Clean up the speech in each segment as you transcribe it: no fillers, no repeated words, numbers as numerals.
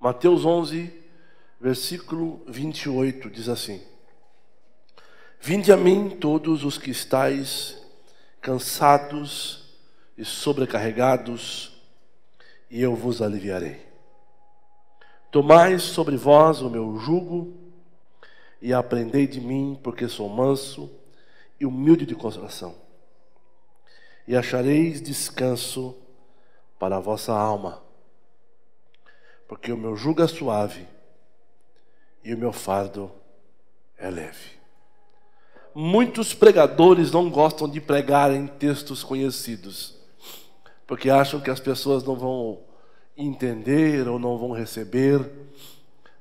Mateus 11, versículo 28, diz assim: Vinde a mim todos os que estáis cansados e sobrecarregados, e eu vos aliviarei. Tomai sobre vós o meu jugo e aprendei de mim, porque sou manso e humilde de coração, e achareis descanso para a vossa alma, porque o meu jugo é suave e o meu fardo é leve. Muitos pregadores não gostam de pregar em textos conhecidos, porque acham que as pessoas não vão entender ou não vão receber.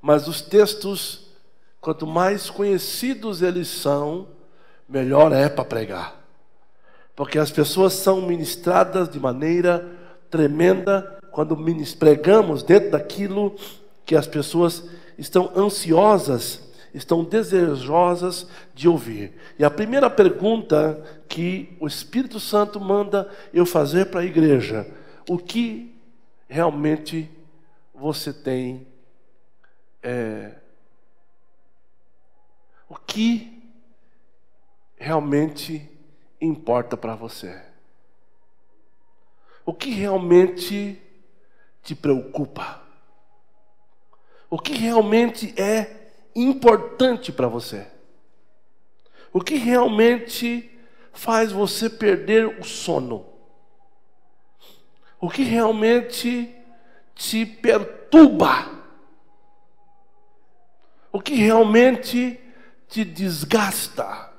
Mas os textos, quanto mais conhecidos eles são, melhor é para pregar, porque as pessoas são ministradas de maneira tremenda quando pregamos dentro daquilo que as pessoas estão ansiosas, estão desejosas de ouvir. E a primeira pergunta que o Espírito Santo manda eu fazer para a igreja: o que realmente você tem? O que realmente importa para você? O que realmente te preocupa? O que realmente é importante para você? O que realmente faz você perder o sono? O que realmente te perturba? O que realmente te desgasta?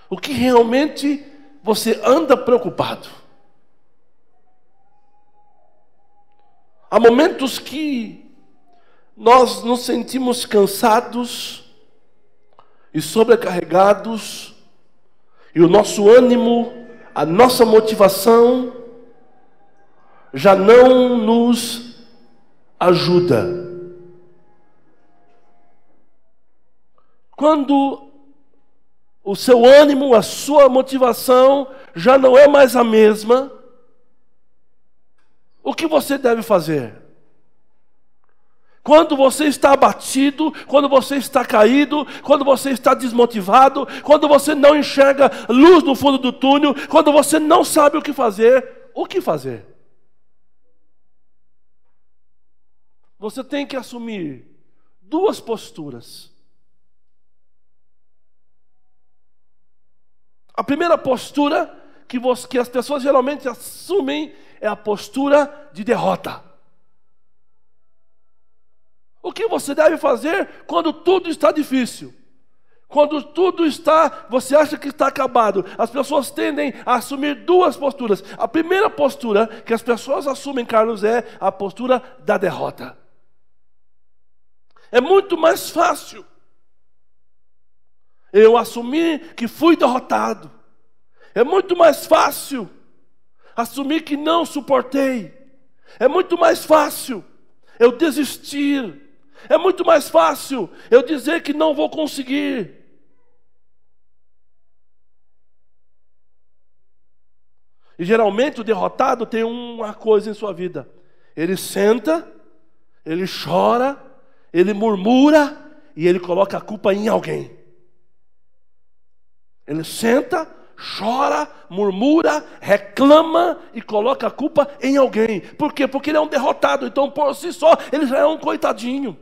O que realmente você anda preocupado? Há momentos que nós nos sentimos cansados e sobrecarregados, e o nosso ânimo, a nossa motivação já não nos ajuda. Quando o seu ânimo, a sua motivação já não é mais a mesma, o que você deve fazer? Quando você está abatido, quando você está caído, quando você está desmotivado, quando você não enxerga luz no fundo do túnel, quando você não sabe o que fazer, o que fazer? Você tem que assumir duas posturas. A primeira postura que as pessoas geralmente assumem é a postura de derrota. O que você deve fazer quando tudo está difícil? Quando tudo está, você acha que está acabado. As pessoas tendem a assumir duas posturas. A primeira postura que as pessoas assumem, Carlos, é a postura da derrota. É muito mais fácil eu assumir que fui derrotado. É muito mais fácil assumir que não suportei. É muito mais fácil eu desistir. É muito mais fácil eu dizer que não vou conseguir. E geralmente o derrotado tem uma coisa em sua vida: ele senta, ele chora, ele murmura e ele coloca a culpa em alguém. Ele senta, chora, murmura, reclama e coloca a culpa em alguém. Por quê? Porque ele é um derrotado. Então, por si só, ele já é um coitadinho.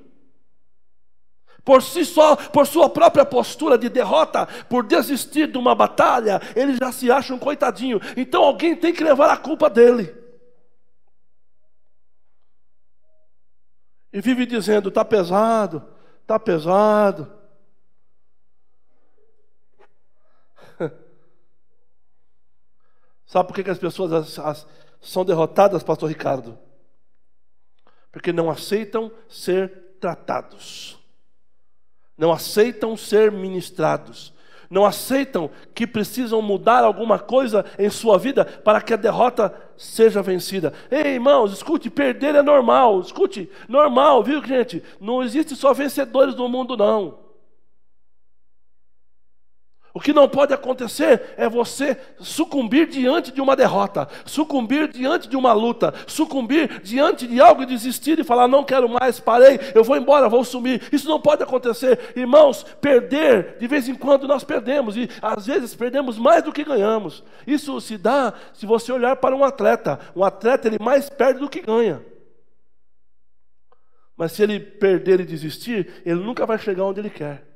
Por si só, por sua própria postura de derrota, por desistir de uma batalha, ele já se acha um coitadinho. Então alguém tem que levar a culpa dele. E vive dizendo: está pesado, está pesado. Sabe por que as pessoas são derrotadas, pastor Ricardo? Porque não aceitam ser tratados. Não aceitam ser ministrados. Não aceitam que precisam mudar alguma coisa em sua vida para que a derrota seja vencida. Ei, irmãos, escute, perder é normal. Escute, normal, viu, gente? Não existe só vencedores no mundo, não. O que não pode acontecer é você sucumbir diante de uma derrota, sucumbir diante de uma luta, sucumbir diante de algo e desistir e falar, não quero mais, parei, eu vou embora, vou sumir. Isso não pode acontecer. Irmãos, perder, de vez em quando nós perdemos, e às vezes perdemos mais do que ganhamos. Isso se dá se você olhar para um atleta. Um atleta, ele mais perde do que ganha. Mas se ele perder e desistir, ele nunca vai chegar onde ele quer.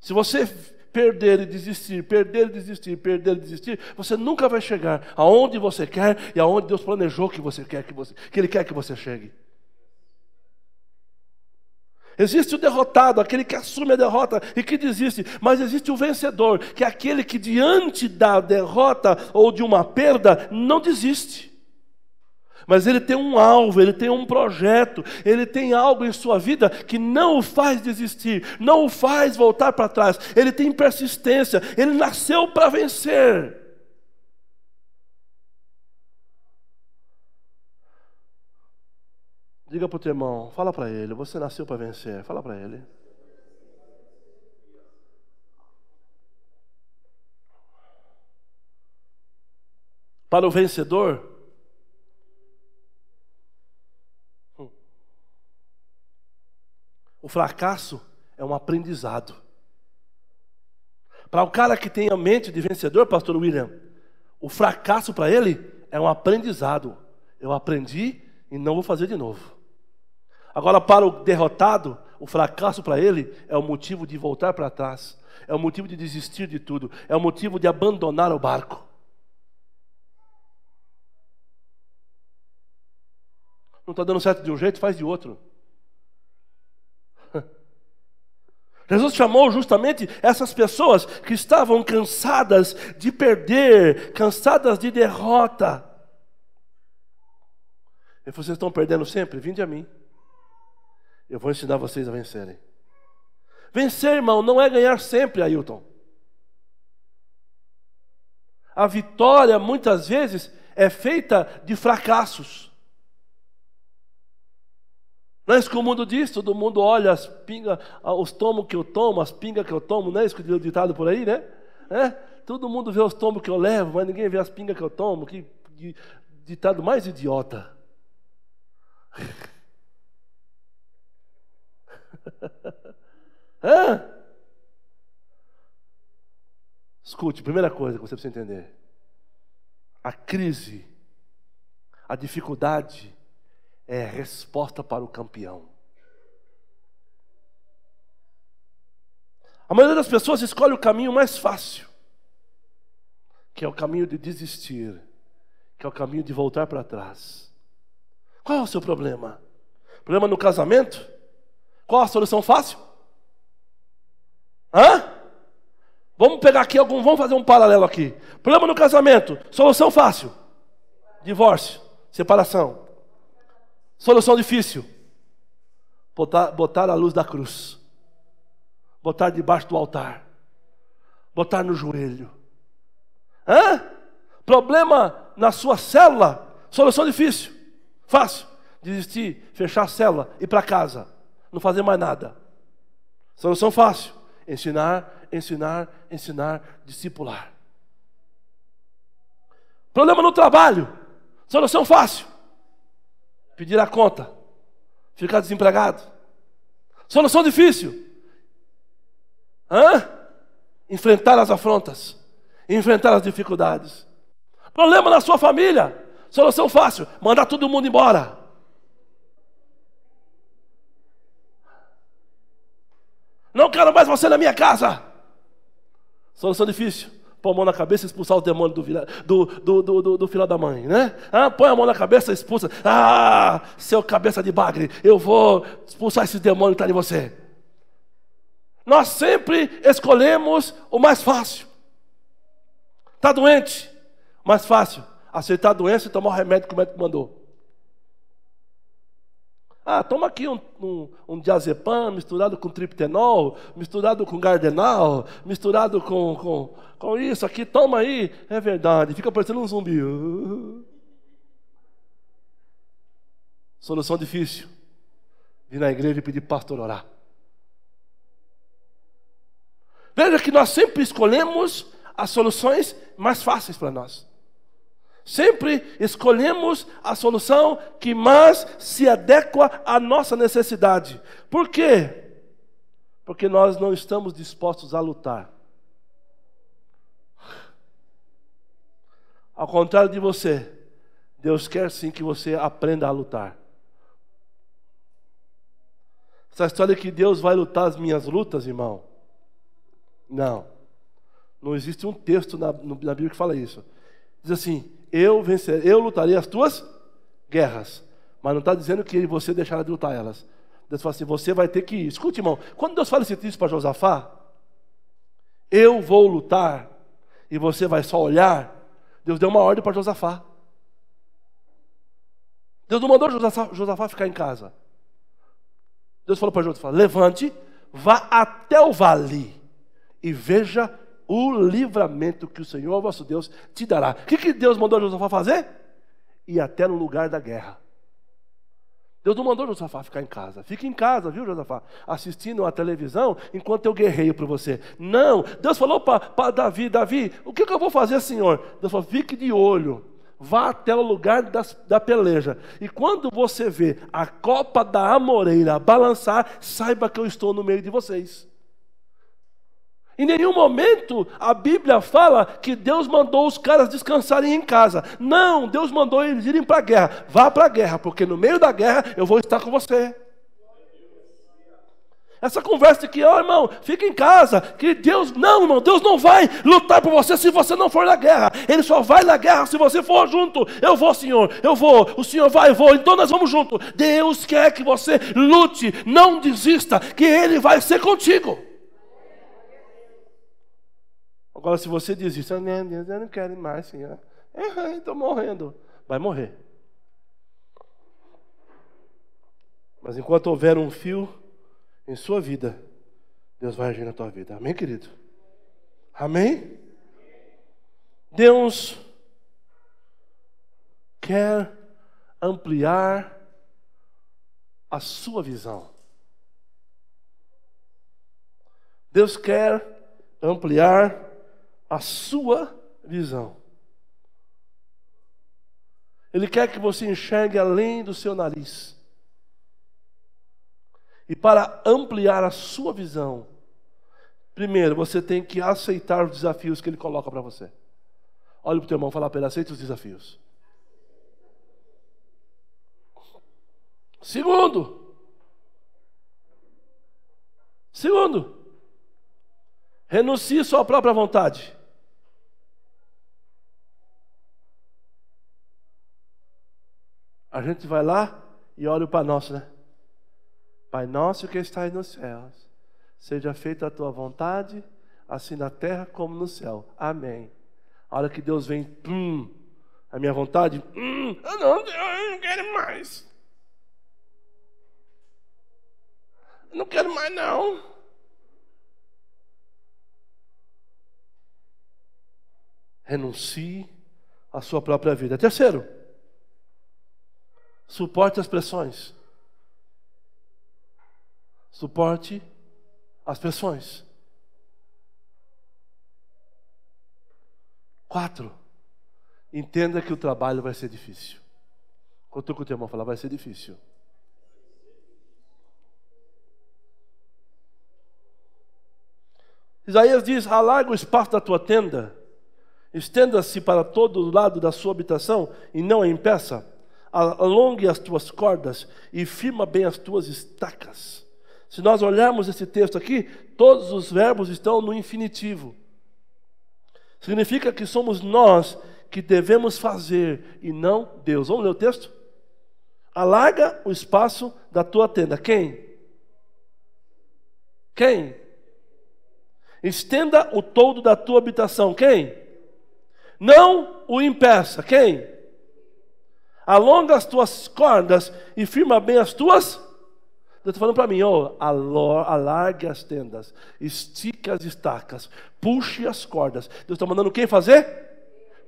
Se você perder e desistir, perder e desistir, perder e desistir, você nunca vai chegar aonde você quer e aonde Deus planejou que Ele quer que você chegue. Existe o derrotado, aquele que assume a derrota e que desiste, mas existe o vencedor, que é aquele que diante da derrota ou de uma perda não desiste. Mas ele tem um alvo, ele tem um projeto, ele tem algo em sua vida que não o faz desistir, não o faz voltar para trás. Ele tem persistência, ele nasceu para vencer. Diga para o teu irmão, fala para ele, você nasceu para vencer, fala para ele. Para o vencedor, o fracasso é um aprendizado. Para o cara que tem a mente de vencedor, pastor William, o fracasso para ele é um aprendizado. Eu aprendi e não vou fazer de novo. Agora, para o derrotado, o fracasso para ele é o motivo de voltar para trás. É o motivo de desistir de tudo. É o motivo de abandonar o barco. Não está dando certo de um jeito, faz de outro. Jesus chamou justamente essas pessoas que estavam cansadas de perder, cansadas de derrota. Ele falou, vocês estão perdendo sempre? Vinde a mim. Eu vou ensinar vocês a vencerem. Vencer, irmão, não é ganhar sempre, Ailton. A vitória, muitas vezes, é feita de fracassos. Não é isso que o mundo diz? Todo mundo olha as pingas, os tomos que eu tomo, as pingas que eu tomo, não é isso que eu ditado por aí, né? Todo mundo vê os tomos que eu levo, mas ninguém vê as pingas que eu tomo. Que ditado mais idiota. Escute, primeira coisa que você precisa entender. A crise, a dificuldade é resposta para o campeão. A maioria das pessoas escolhe o caminho mais fácil, que é o caminho de desistir, que é o caminho de voltar para trás. Qual é o seu problema? Problema no casamento? Qual a solução fácil? Vamos pegar aqui vamos fazer um paralelo aqui. Problema no casamento, solução fácil: divórcio, separação. Solução difícil: botar a luz da cruz, botar debaixo do altar, botar no joelho. Problema na sua célula, solução difícil. Fácil: desistir, fechar a célula, ir para casa, não fazer mais nada. Solução fácil: ensinar, discipular. Problema no trabalho, solução fácil: pedir a conta, ficar desempregado. Solução difícil: enfrentar as afrontas, enfrentar as dificuldades. Problema na sua família, solução fácil: mandar todo mundo embora. Não quero mais você na minha casa. Solução difícil: põe a mão na cabeça e expulsar os demônios do filho da mãe, né? Põe a mão na cabeça e expulsa. Seu cabeça de bagre, eu vou expulsar esses demônios que estão em você. Nós sempre escolhemos o mais fácil. Está doente? Mais fácil: aceitar a doença e tomar o remédio que o médico mandou. Toma aqui um diazepam misturado com triptenol, misturado com gardenal, misturado com isso aqui, toma aí. É verdade, fica parecendo um zumbi. Solução difícil: vir na igreja e pedir pastor orar. Veja que nós sempre escolhemos as soluções mais fáceis para nós. Sempre escolhemos a solução que mais se adequa à nossa necessidade. Por quê? Porque nós não estamos dispostos a lutar. Ao contrário de você, Deus quer sim que você aprenda a lutar. Essa história que Deus vai lutar as minhas lutas, irmão. Não. Não existe um texto na Bíblia que fala isso. Diz assim, eu lutarei as tuas guerras. Mas não está dizendo que você deixará de lutar elas. Deus fala assim, você vai ter que ir. Escute, irmão, quando Deus fala isso para Josafá, eu vou lutar e você vai só olhar, Deus deu uma ordem para Josafá. Deus não mandou Josafá ficar em casa. Deus falou para Josafá, levante, vá até o vale e veja o livramento que o Senhor, vosso Deus, te dará. O que Deus mandou Josafá fazer? Ir até no lugar da guerra. Deus não mandou Josafá ficar em casa. Fique em casa, viu, Josafá? Assistindo a televisão enquanto eu guerreio para você. Não, Deus falou para Davi, o que eu vou fazer, Senhor? Deus falou, fique de olho. Vá até o lugar da peleja. E quando você vê a copa da amoreira balançar, saiba que eu estou no meio de vocês. Em nenhum momento a Bíblia fala que Deus mandou os caras descansarem em casa. Não, Deus mandou eles irem para a guerra. Vá para a guerra, porque no meio da guerra eu vou estar com você. Essa conversa que, irmão, fica em casa, que Deus, não, irmão, Deus não vai lutar por você se você não for na guerra. Ele só vai na guerra se você for junto. Eu vou, Senhor, eu vou, o Senhor vai, eu vou, então nós vamos junto. Deus quer que você lute, não desista, que Ele vai ser contigo. Agora, se você desiste, Deus, eu não quero mais, Senhor. Estou morrendo. Vai morrer. Mas enquanto houver um fio em sua vida, Deus vai agir na tua vida. Amém, querido? Amém? Deus quer ampliar a sua visão. Deus quer ampliar a sua visão. Ele quer que você enxergue além do seu nariz. E para ampliar a sua visão, primeiro você tem que aceitar os desafios que Ele coloca para você. Olha para o teu irmão e fala para ele, aceita os desafios. Segundo, renuncie à sua própria vontade. A gente vai lá e olha o Pai Nosso, né? Pai nosso que estais nos céus, seja feita a tua vontade, assim na terra como no céu. Amém. A hora que Deus vem, a minha vontade, eu não quero mais. Eu não quero mais, não. Renuncie à sua própria vida. Terceiro, suporte as pressões. Suporte as pressões. 4, entenda que o trabalho vai ser difícil. Quando eu com o teu irmão falar, vai ser difícil. Isaías diz, alarga o espaço da tua tenda, estenda-se para todo lado da sua habitação e não a impeça. Alongue as tuas cordas e firma bem as tuas estacas. Se nós olharmos esse texto aqui, todos os verbos estão no infinitivo. Significa que somos nós que devemos fazer e não Deus. Vamos ler o texto? Alarga o espaço da tua tenda. Quem? Estenda o toldo da tua habitação. Quem? Não o impeça. Quem? Alonga as tuas cordas e firma bem as tuas. Deus está falando para mim, alargue as tendas, estique as estacas, puxe as cordas. Deus está mandando quem fazer?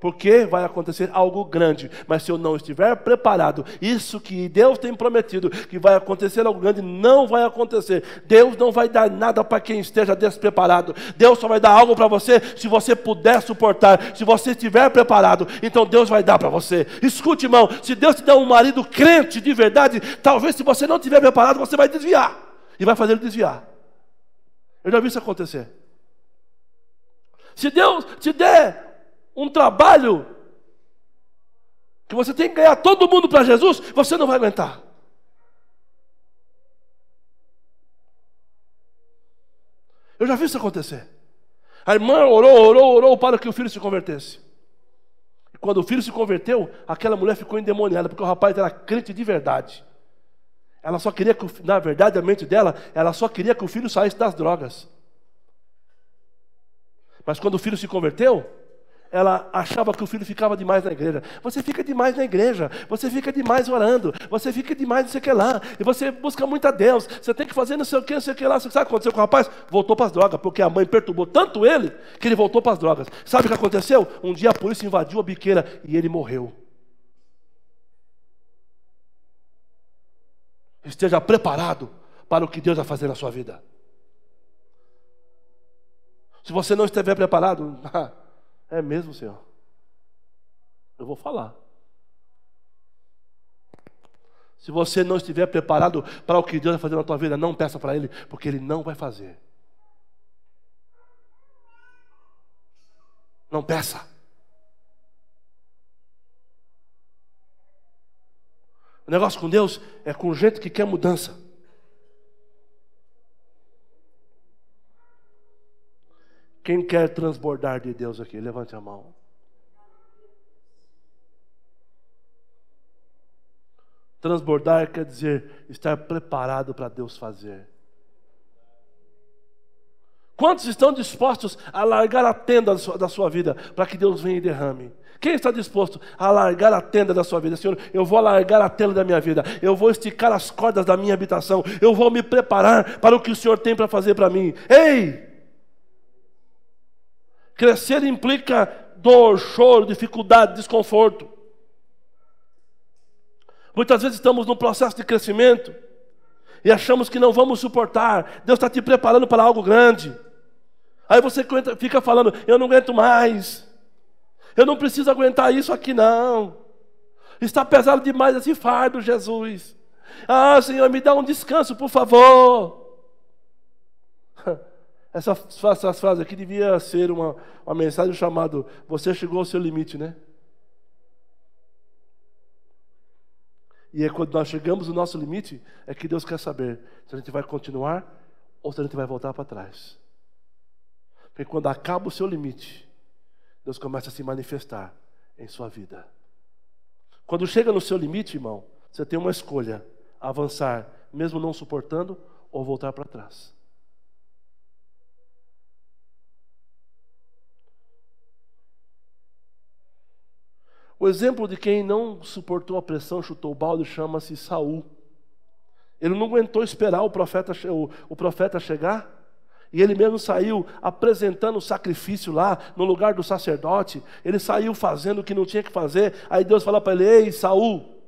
Porque vai acontecer algo grande. Mas se eu não estiver preparado, isso que Deus tem prometido, que vai acontecer algo grande, não vai acontecer. Deus não vai dar nada para quem esteja despreparado. Deus só vai dar algo para você se você puder suportar. Se você estiver preparado, então Deus vai dar para você. Escute, irmão, se Deus te der um marido crente de verdade, talvez se você não estiver preparado, você vai desviar. E vai fazer ele desviar. Eu já vi isso acontecer. Se Deus te der um trabalho que você tem que ganhar todo mundo para Jesus, você não vai aguentar. Eu já vi isso acontecer. A irmã orou para que o filho se convertesse. E quando o filho se converteu, aquela mulher ficou endemoniada, porque o rapaz era crente de verdade. Ela só queria que, na verdade, a mente dela, ela só queria que o filho saísse das drogas. Mas quando o filho se converteu, ela achava que o filho ficava demais na igreja. Você fica demais na igreja, você fica demais orando, você fica demais não sei o que lá, e você busca muito a Deus, você tem que fazer não sei o que lá. Você sabe o que aconteceu com o rapaz? Voltou para as drogas, porque a mãe perturbou tanto ele, que ele voltou para as drogas. Sabe o que aconteceu? Um dia a polícia invadiu a biqueira e ele morreu. Esteja preparado para o que Deus vai fazer na sua vida. Se você não estiver preparado, é mesmo, Senhor, eu vou falar. Se você não estiver preparado para o que Deus vai fazer na tua vida, não peça para Ele, porque Ele não vai fazer. Não peça. O negócio com Deus é com gente que quer mudança. Quem quer transbordar de Deus aqui? Levante a mão. Transbordar quer dizer estar preparado para Deus fazer. Quantos estão dispostos a largar a tenda da sua vida para que Deus venha e derrame? Quem está disposto a largar a tenda da sua vida? Senhor, eu vou largar a tenda da minha vida. Eu vou esticar as cordas da minha habitação. Eu vou me preparar para o que o Senhor tem para fazer para mim. Ei! Crescer implica dor, choro, dificuldade, desconforto. Muitas vezes estamos num processo de crescimento e achamos que não vamos suportar. Deus está te preparando para algo grande. Aí você fica falando, eu não aguento mais. Eu não preciso aguentar isso aqui não. Está pesado demais esse fardo, Jesus. Ah, Senhor, me dá um descanso, por favor. Essas frases aqui devia ser uma mensagem chamada você chegou ao seu limite, né? E é quando nós chegamos ao nosso limite, é que Deus quer saber se a gente vai continuar ou se a gente vai voltar para trás. Porque quando acaba o seu limite, Deus começa a se manifestar em sua vida. Quando chega no seu limite, irmão, você tem uma escolha: avançar, mesmo não suportando, ou voltar para trás. O exemplo de quem não suportou a pressão, chutou o balde, chama-se Saul. Ele não aguentou esperar o profeta chegar, e ele mesmo saiu apresentando o sacrifício lá no lugar do sacerdote. Ele saiu fazendo o que não tinha que fazer. Aí Deus fala para ele: ei, Saul,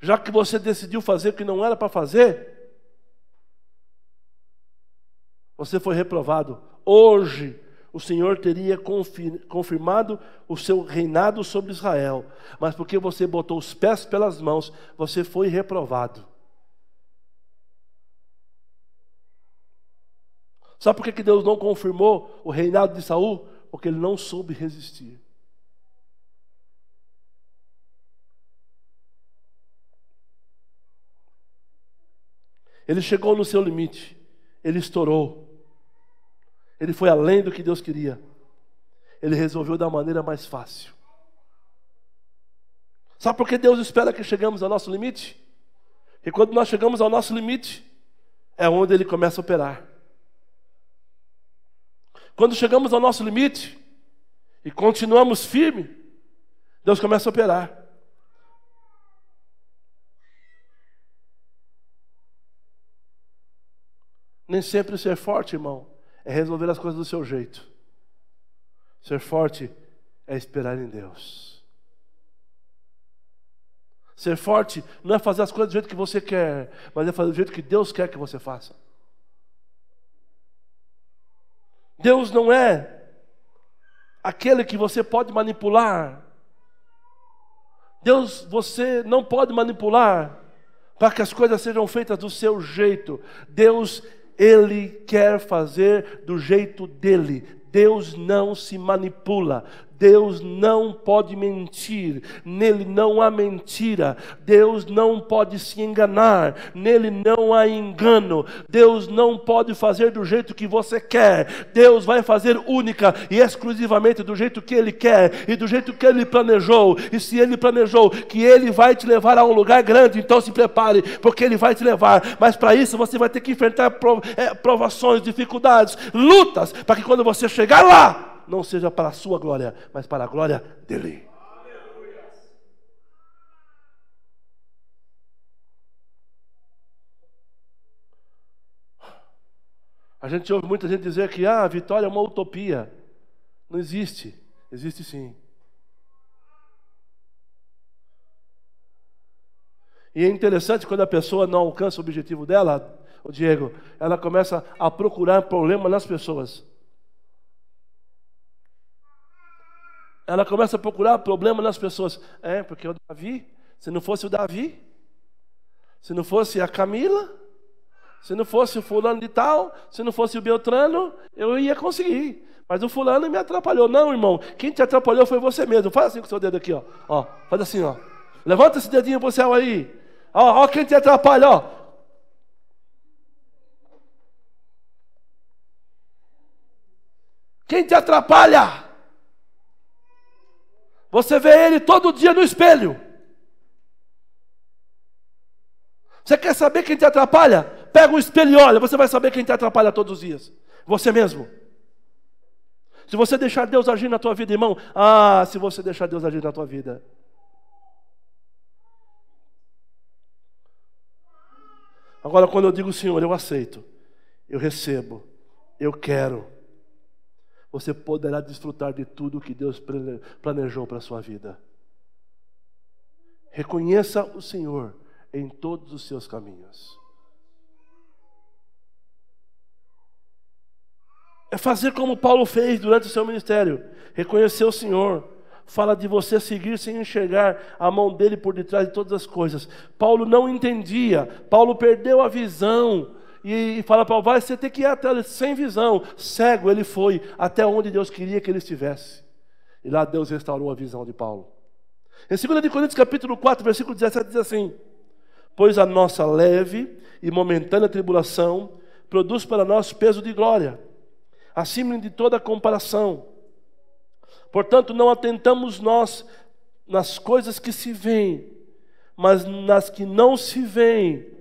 já que você decidiu fazer o que não era para fazer, você foi reprovado. Hoje o Senhor teria confirmado o seu reinado sobre Israel, mas porque você botou os pés pelas mãos, você foi reprovado. Sabe por que Deus não confirmou o reinado de Saul? Porque ele não soube resistir. Ele chegou no seu limite, ele estourou. Ele foi além do que Deus queria. Ele resolveu da maneira mais fácil. Sabe por que Deus espera que chegamos ao nosso limite? Porque quando nós chegamos ao nosso limite, é onde Ele começa a operar. Quando chegamos ao nosso limite e continuamos firmes, Deus começa a operar. Nem sempre ser forte, irmão, é resolver as coisas do seu jeito. Ser forte é esperar em Deus. Ser forte não é fazer as coisas do jeito que você quer, mas é fazer do jeito que Deus quer que você faça. Deus não é aquele que você pode manipular. Deus, você não pode manipular para que as coisas sejam feitas do seu jeito. Deus, Ele quer fazer do jeito dEle. Deus não se manipula. Deus não pode mentir, nele não há mentira. Deus não pode se enganar, nele não há engano. Deus não pode fazer do jeito que você quer. Deus vai fazer única e exclusivamente do jeito que Ele quer e do jeito que Ele planejou. E se Ele planejou que Ele vai te levar a um lugar grande, então se prepare, porque Ele vai te levar. Mas para isso você vai ter que enfrentar provações, dificuldades, lutas, para que quando você chegar lá, não seja para a sua glória, mas para a glória dEle. A gente ouve muita gente dizer que a vitória é uma utopia. Não existe. Existe sim. E é interessante quando a pessoa não alcança o objetivo dela, o Diego, ela começa a procurar problema nas pessoas. Ela começa a procurar problema nas pessoas. Porque o Davi, se não fosse o Davi, se não fosse a Camila, se não fosse o fulano de tal, se não fosse o Beltrano, eu ia conseguir. Mas o fulano me atrapalhou. Não, irmão, quem te atrapalhou foi você mesmo. Faz assim com o seu dedo aqui, ó. Faz assim, ó. Levanta esse dedinho pro céu aí. Ó, quem te atrapalha, ó. Quem te atrapalha? Você vê ele todo dia no espelho. Você quer saber quem te atrapalha? Pega o espelho e olha, você vai saber quem te atrapalha todos os dias. Você mesmo. Se você deixar Deus agir na tua vida, irmão, se você deixar Deus agir na tua vida. Agora, quando eu digo, Senhor, eu aceito, eu recebo, eu quero, você poderá desfrutar de tudo que Deus planejou para a sua vida. Reconheça o Senhor em todos os seus caminhos. É fazer como Paulo fez durante o seu ministério. Reconhecer o Senhor. Fala de você seguir sem enxergar a mão dele por detrás de todas as coisas. Paulo não entendia. Paulo perdeu a visão. E fala para Paulo, você tem que ir até ele sem visão. Cego ele foi até onde Deus queria que ele estivesse. E lá Deus restaurou a visão de Paulo. Em 2 Coríntios capítulo 4, versículo 17 diz assim: pois a nossa leve e momentânea tribulação produz para nós peso de glória, acima de toda comparação. Portanto, não atentamos nós nas coisas que se veem, mas nas que não se veem.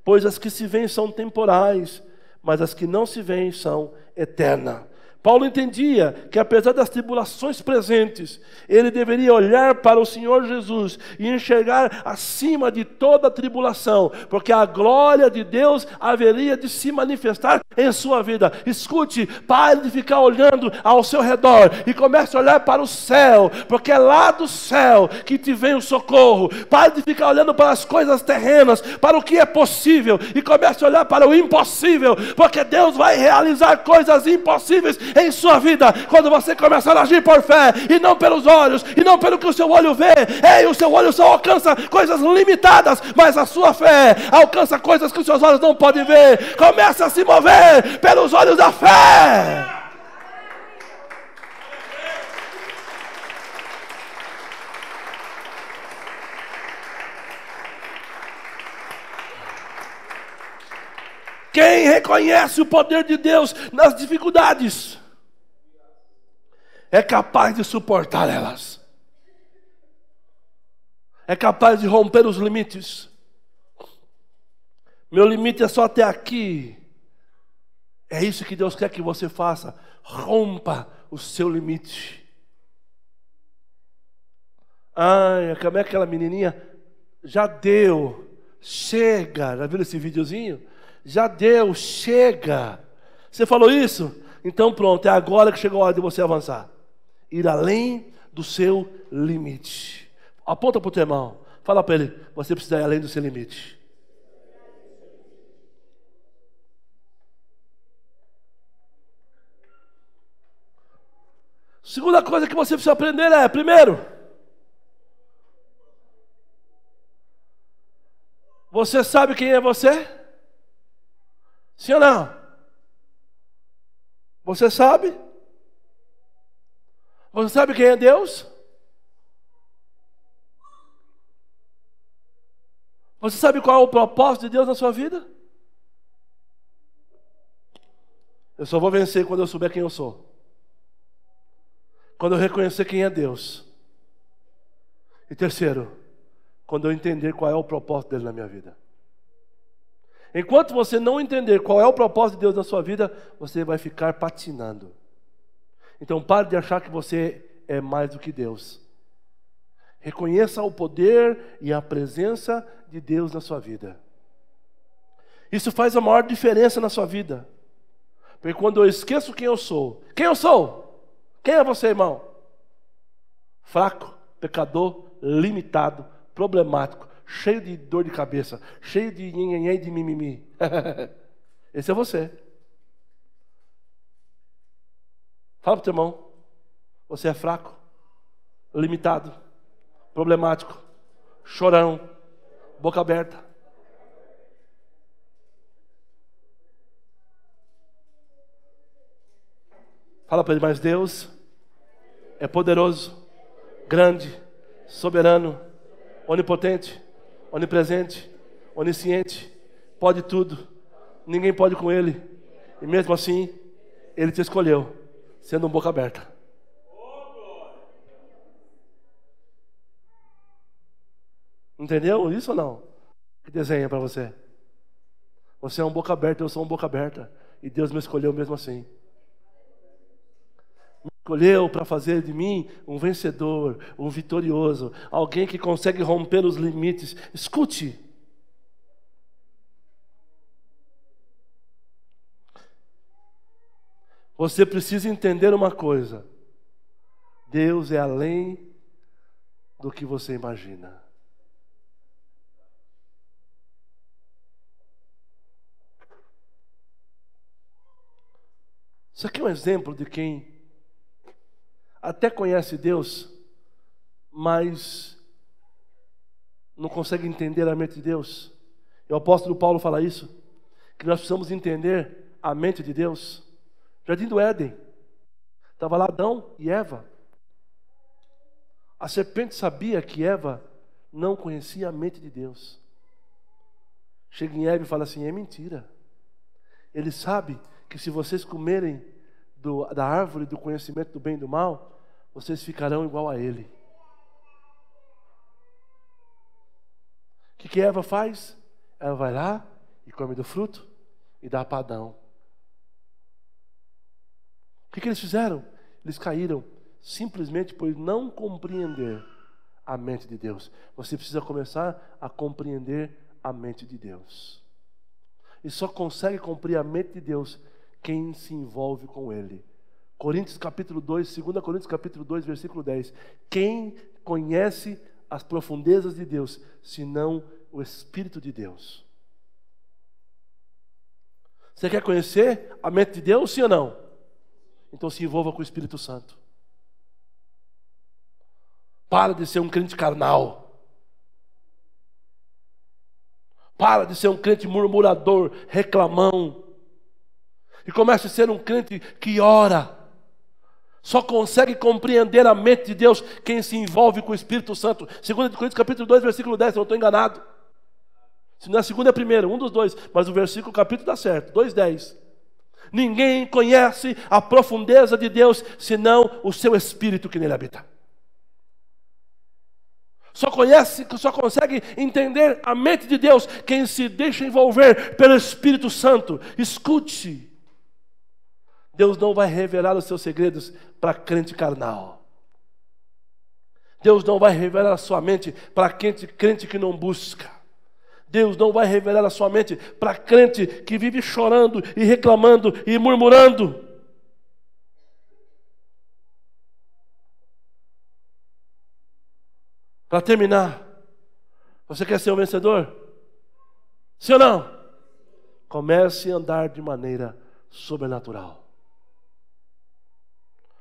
Pois as que se veem são temporais, mas as que não se veem são eternas. Paulo entendia que apesar das tribulações presentes, ele deveria olhar para o Senhor Jesus e enxergar acima de toda a tribulação, porque a glória de Deus haveria de se manifestar em sua vida. Escute, pare de ficar olhando ao seu redor e comece a olhar para o céu, porque é lá do céu que te vem o socorro. Pare de ficar olhando para as coisas terrenas, para o que é possível, e comece a olhar para o impossível, porque Deus vai realizar coisas impossíveis em sua vida, quando você começar a agir por fé, e não pelos olhos, e não pelo que o seu olho vê. O seu olho só alcança coisas limitadas, mas a sua fé alcança coisas que os seus olhos não podem ver. Comece a se mover pelos olhos da fé. Quem reconhece o poder de Deus nas dificuldades é capaz de suportar elas. É capaz de romper os limites. Meu limite é só até aqui. É isso que Deus quer que você faça. Rompa o seu limite. Como é aquela menininha? Já deu. Chega. Já viu esse videozinho? Já deu. Chega. Você falou isso? Então pronto, é agora que chegou a hora de você avançar. ir além do seu limite. Aponta para o teu irmão. Fala para ele, você precisa ir além do seu limite. Segunda coisa que você precisa aprender é, primeiro, você sabe quem é você? Sim ou não? Você sabe? Você sabe quem é Deus? Você sabe qual é o propósito de Deus na sua vida? Eu só vou vencer quando eu souber quem eu sou. Quando eu reconhecer quem é Deus. E terceiro, quando eu entender qual é o propósito dele na minha vida. Enquanto você não entender qual é o propósito de Deus na sua vida, você vai ficar patinando. Então pare de achar que você é mais do que Deus. Reconheça o poder e a presença de Deus na sua vida. Isso faz a maior diferença na sua vida. Porque quando eu esqueço quem eu sou, quem eu sou? Quem é você, irmão? Fraco, pecador, limitado, problemático, cheio de dor de cabeça, cheio de nhenhenhé e de mimimi. Esse é você. Fala para o teu irmão. Você é fraco, limitado, problemático, chorão, boca aberta. Fala para ele, mas Deus é poderoso, grande, soberano, onipotente, onipresente, onisciente, pode tudo, ninguém pode com Ele, e mesmo assim, Ele te escolheu, sendo boca aberta. Entendeu isso ou não? Que desenha para você? Você é um boca aberta, eu sou um boca aberta, e Deus me escolheu mesmo assim. Escolheu para fazer de mim um vencedor, um vitorioso, alguém que consegue romper os limites. Escute. Você precisa entender uma coisa. Deus é além do que você imagina. Isso aqui é um exemplo de quem até conhece Deus, mas não consegue entender a mente de Deus. E o apóstolo Paulo fala isso, que nós precisamos entender a mente de Deus. Jardim do Éden, estava lá Adão e Eva. A serpente sabia que Eva não conhecia a mente de Deus. Chega em Eva e fala assim, é mentira. Ele sabe que se vocês comerem da árvore do conhecimento do bem e do mal, vocês ficarão igual a ele. O que Eva faz? Ela vai lá e come do fruto e dá para Adão. O que eles fizeram? Eles caíram simplesmente por não compreender a mente de Deus. Você precisa começar a compreender a mente de Deus. E só consegue compreender a mente de Deus quem se envolve com Ele. Coríntios capítulo 2, 2 Coríntios capítulo 2, versículo 10. Quem conhece as profundezas de Deus, senão o Espírito de Deus? Você quer conhecer a mente de Deus, sim ou não? Então se envolva com o Espírito Santo. Para de ser um crente carnal. Para de ser um crente murmurador, reclamão. E comece a ser um crente que ora. Só consegue compreender a mente de Deus quem se envolve com o Espírito Santo. 2 Coríntios capítulo 2, versículo 10, se eu não estou enganado. Se não é a segunda, é a primeira, um dos dois. Mas o versículo, o capítulo dá certo, 2:10. Ninguém conhece a profundeza de Deus, senão o seu Espírito que nele habita. Só consegue entender a mente de Deus quem se deixa envolver pelo Espírito Santo. Escute. Deus não vai revelar os seus segredos para crente carnal. Deus não vai revelar a sua mente para crente que não busca. Deus não vai revelar a sua mente para crente que vive chorando e reclamando e murmurando. Para terminar, você quer ser um vencedor? Sim ou não? Comece a andar de maneira sobrenatural.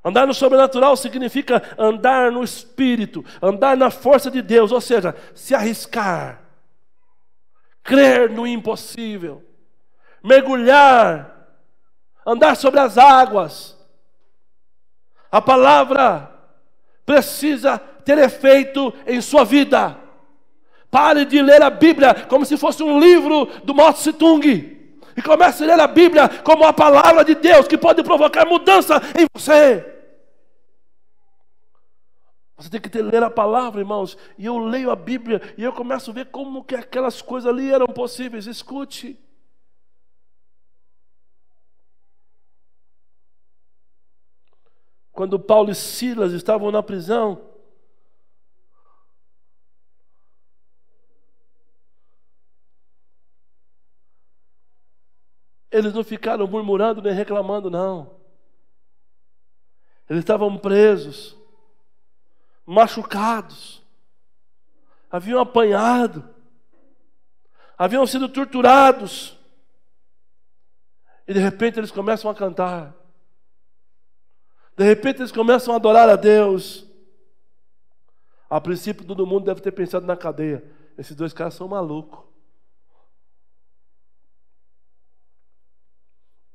Andar no sobrenatural significa andar no Espírito, andar na força de Deus, ou seja, se arriscar, crer no impossível, mergulhar, andar sobre as águas. A palavra precisa ter efeito em sua vida. Pare de ler a Bíblia como se fosse um livro do Mao Tse Tung. E comece a ler a Bíblia como a palavra de Deus que pode provocar mudança em você. Você tem que ler a palavra, irmãos. E eu leio a Bíblia e eu começo a ver como que aquelas coisas ali eram possíveis. Escute. Quando Paulo e Silas estavam na prisão, eles não ficaram murmurando nem reclamando, não. Eles estavam presos, machucados, haviam apanhado, haviam sido torturados. E de repente eles começam a cantar. De repente eles começam a adorar a Deus. A princípio todo mundo deve ter pensado na cadeia: esses dois caras são malucos.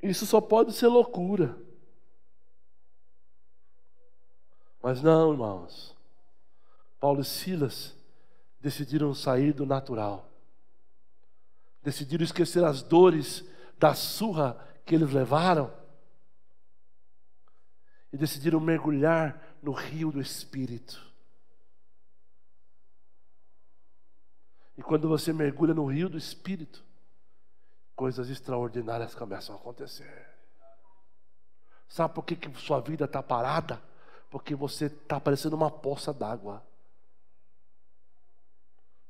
Isso só pode ser loucura. Mas não, irmãos. Paulo e Silas decidiram sair do natural. Decidiram esquecer as dores da surra que eles levaram. E decidiram mergulhar no rio do Espírito. E quando você mergulha no rio do Espírito, coisas extraordinárias começam a acontecer. Sabe por que sua vida está parada? Porque você está parecendo uma poça d'água,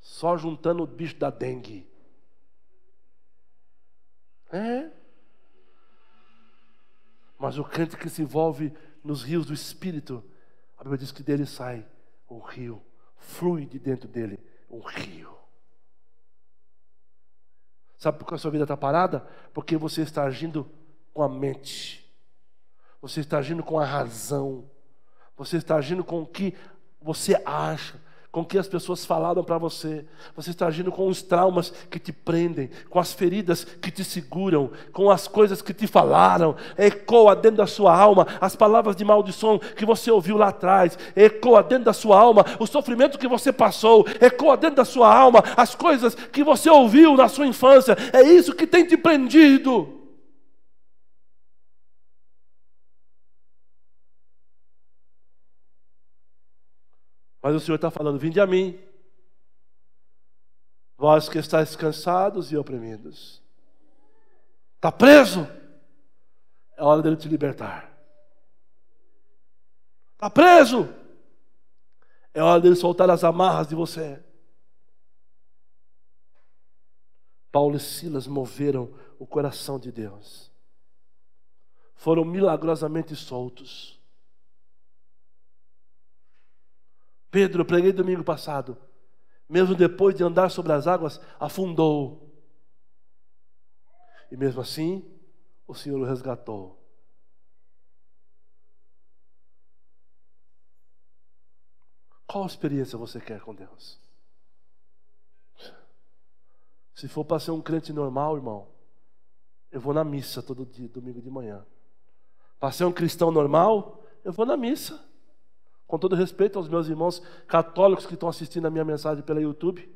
só juntando o bicho da dengue. Mas o crente que se envolve nos rios do Espírito, a Bíblia diz que dele sai um rio, flui de dentro dele um rio. Sabe por que a sua vida está parada? Porque você está agindo com a mente, você está agindo com a razão, você está agindo com o que você acha, com o que as pessoas falaram para você. Você está agindo com os traumas que te prendem, com as feridas que te seguram, com as coisas que te falaram. Ecoa dentro da sua alma as palavras de maldição que você ouviu lá atrás. Ecoa dentro da sua alma o sofrimento que você passou. Ecoa dentro da sua alma as coisas que você ouviu na sua infância. É isso que tem te prendido. Mas o Senhor está falando: vinde a mim, vós que estáis cansados e oprimidos. Está preso? É hora dele te libertar. Está preso? É hora dele soltar as amarras de você. Paulo e Silas moveram o coração de Deus. Foram milagrosamente soltos. Pedro, eu preguei domingo passado, mesmo depois de andar sobre as águas, afundou. E mesmo assim, o Senhor o resgatou. Qual experiência você quer com Deus? Se for para ser um crente normal, irmão, eu vou na missa todo dia, domingo de manhã. Para ser um cristão normal, eu vou na missa. Com todo respeito aos meus irmãos católicos que estão assistindo a minha mensagem pela YouTube.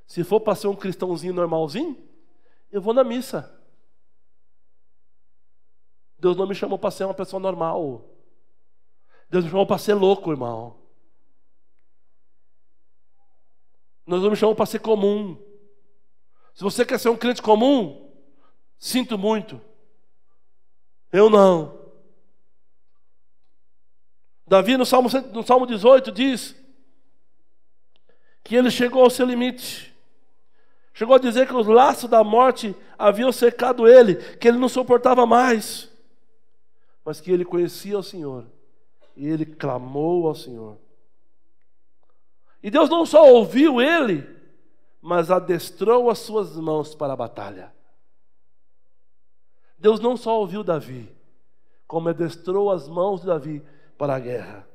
Se for para ser um cristãozinho normalzinho, eu vou na missa. Deus não me chamou para ser uma pessoa normal. Deus me chamou para ser louco, irmão. Deus não me chamou para ser comum. Se você quer ser um crente comum, sinto muito. Eu não. Davi no Salmo 18 diz que ele chegou ao seu limite. Chegou a dizer que os laços da morte haviam cercado ele, que ele não suportava mais. Mas que ele conhecia o Senhor. E ele clamou ao Senhor. E Deus não só ouviu ele, mas adestrou as suas mãos para a batalha. Deus não só ouviu Davi, como adestrou as mãos de Davi para a guerra.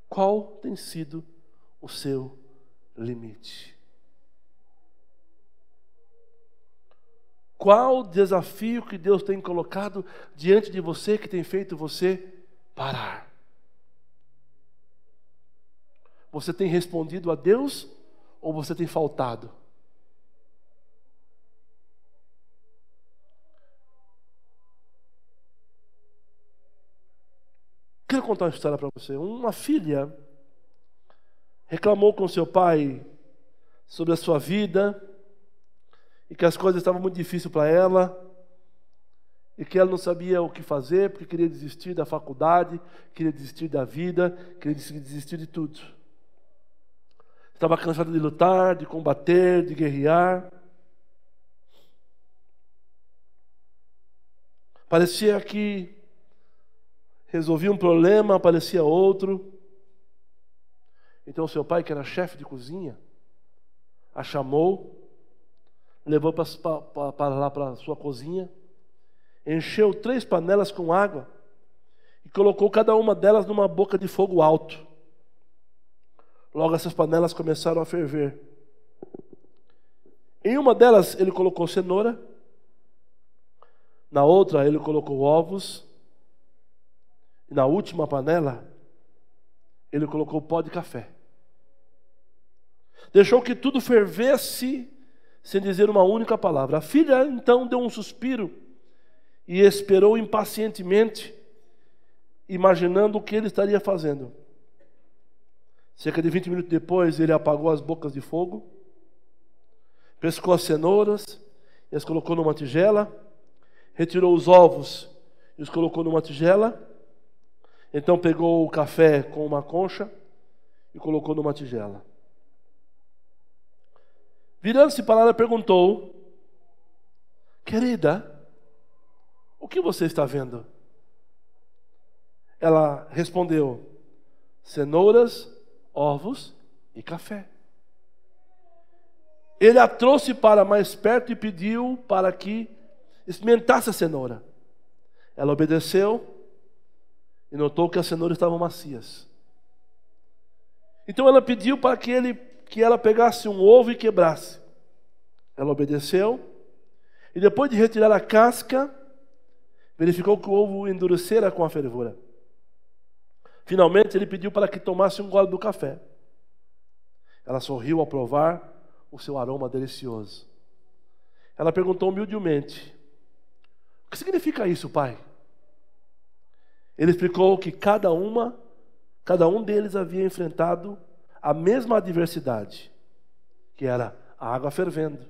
Qual tem sido o seu limite? Qual o desafio que Deus tem colocado diante de você, que tem feito você parar? Você tem respondido a Deus ou você tem faltado? Quero contar uma história para você. Uma filha reclamou com seu pai sobre a sua vida e que as coisas estavam muito difíceis para ela e que ela não sabia o que fazer porque queria desistir da faculdade, queria desistir da vida, queria desistir de tudo. Estava cansada de lutar, de combater, de guerrear. Parecia que resolvia um problema, aparecia outro. Então seu pai, que era chefe de cozinha, a chamou, levou para lá para a sua cozinha, encheu 3 panelas com água e colocou cada uma delas numa boca de fogo alto. Logo essas panelas começaram a ferver. Em uma delas ele colocou cenoura, na outra ele colocou ovos, e na última panela ele colocou pó de café. Deixou que tudo fervesse sem dizer uma única palavra. A filha então deu um suspiro e esperou impacientemente, imaginando o que ele estaria fazendo. Cerca de 20 minutos depois, ele apagou as bocas de fogo, pescou as cenouras e as colocou numa tigela, retirou os ovos e os colocou numa tigela, então pegou o café com uma concha e colocou numa tigela. Virando-se para ela, perguntou: querida, o que você está vendo? Ela respondeu: cenouras, ovos e café. Ele a trouxe para mais perto e pediu para que experimentasse a cenoura. Ela obedeceu e notou que as cenouras estavam macias. Então ela pediu para que ela pegasse um ovo e quebrasse. Ela obedeceu e depois de retirar a casca, verificou que o ovo endurecera com a fervura. Finalmente ele pediu para que tomasse um gole do café. Ela sorriu ao provar o seu aroma delicioso. Ela perguntou humildemente: o que significa isso, pai? Ele explicou que cada um deles havia enfrentado a mesma adversidade, que era a água fervendo.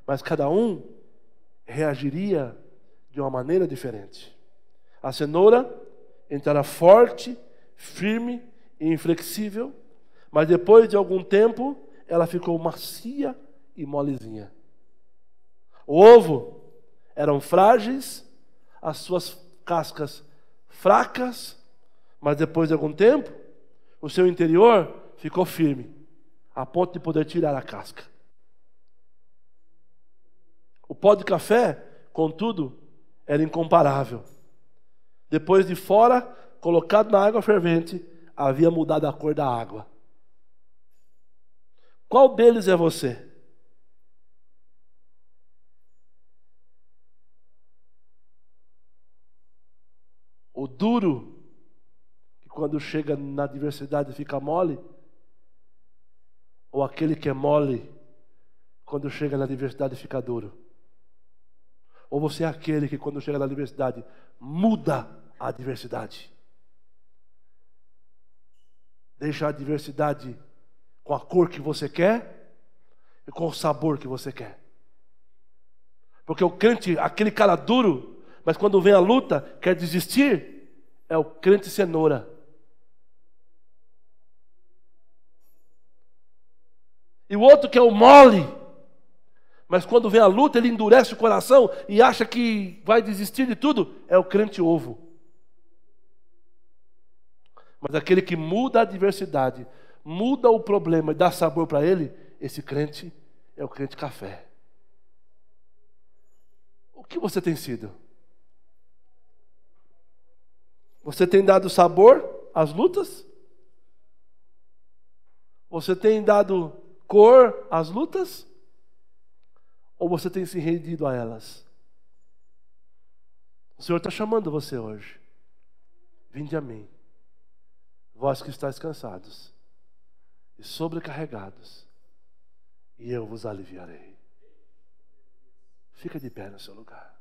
Mas cada um reagiria de uma maneira diferente. A cenoura entrara forte, firme e inflexível, mas depois de algum tempo ela ficou macia e molezinha. O ovo eram frágeis, as suas cascas fracas, mas depois de algum tempo o seu interior ficou firme, a ponto de poder tirar a casca. O pó de café, contudo, era incomparável. Depois de fora, colocado na água fervente, havia mudado a cor da água. Qual deles é você? O duro, que quando chega na adversidade fica mole? Ou aquele que é mole, quando chega na adversidade fica duro? Ou você é aquele que quando chega na adversidade muda a adversidade? Deixa a adversidade com a cor que você quer e com o sabor que você quer. Porque o crente, aquele cara duro, mas quando vem a luta, quer desistir, é o crente cenoura. E o outro que é o mole, Mas quando vem a luta, ele endurece o coração e acha que vai desistir de tudo. É o crente ovo. Mas aquele que muda a adversidade, muda o problema e dá sabor para ele, esse crente é o crente café. O que você tem sido? Você tem dado sabor às lutas? Você tem dado cor às lutas? Ou você tem se rendido a elas? O Senhor está chamando você hoje. Vinde a mim, vós que estáis cansados e sobrecarregados, e eu vos aliviarei. Fica de pé no seu lugar.